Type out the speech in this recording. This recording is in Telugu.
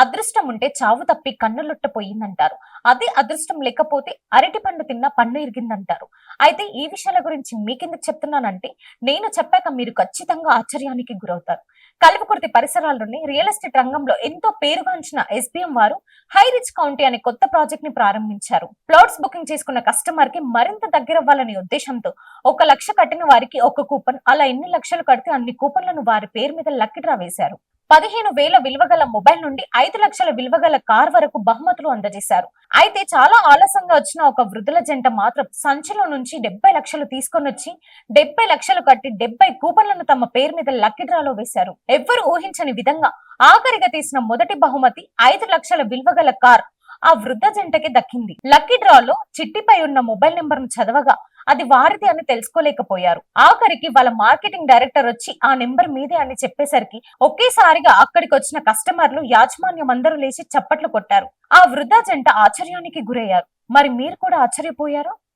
అదృష్టం ఉంటే చావు తప్పి కన్నులొట్టపోయిందంటారు. అదే అదృష్టం లేకపోతే అరటి పండు తిన్న పన్ను ఇరిగిందంటారు. అయితే ఈ విషయాల గురించి మీకెందుకు చెప్తున్నానంటే, నేను చెప్పాక మీరు ఖచ్చితంగా ఆశ్చర్యానికి గురవుతారు. కల్వకుర్తి పరిసరాల్లోని రియల్ ఎస్టేట్ రంగంలో ఎంతో పేరుగాంచిన ఎస్బీఎం వారు హై రిచ్ కౌంటీ అనే కొత్త ప్రాజెక్ట్ ని ప్రారంభించారు. ప్లాట్స్ బుకింగ్ చేసుకున్న కస్టమర్ కి మరింత దగ్గరవ్వాలనే ఉద్దేశంతో 1,00,000 కట్టిన వారికి ఒక కూపన్, అలా ఎన్ని లక్షలు కడితే అన్ని కూపన్లను వారి పేరు మీద లక్కీ డ్రా వేశారు. 15,000 విలువగల మొబైల్ నుండి 5 లక్షల విలువగల కార్ వరకు బహుమతులు అందజేశారు. అయితే చాలా ఆలస్యంగా వచ్చిన ఒక వృద్ధుల జంట మాత్రం సంచిలో నుంచి 70 లక్షలు తీసుకొనొచ్చి 70 లక్షలు కట్టి 70 కూపన్లను తమ పేరు మీద లక్కీ డ్రాలో వేశారు. ఎవ్వరు ఊహించని విధంగా ఆఖరిగా తీసిన మొదటి బహుమతి 5 లక్షల విలువగల కార్ ఆ వృద్ధ జంటకి దక్కింది. లక్కీ డ్రాలో చిట్టిపై ఉన్న మొబైల్ నెంబర్ ను చదవగా అది వారిది అని తెలుసుకోలేకపోయారు. ఆఖరికి వాళ్ళ మార్కెటింగ్ డైరెక్టర్ వచ్చి ఆ నెంబర్ మీదే అని చెప్పేసరికి ఒకేసారిగా అక్కడికి వచ్చిన కస్టమర్లు యాజమాన్యం అందరూ లేచి చప్పట్లు కొట్టారు. ఆ వృద్ధ జంట ఆశ్చర్యానికి గురయ్యారు. మరి మీరు కూడా ఆశ్చర్యపోయారు?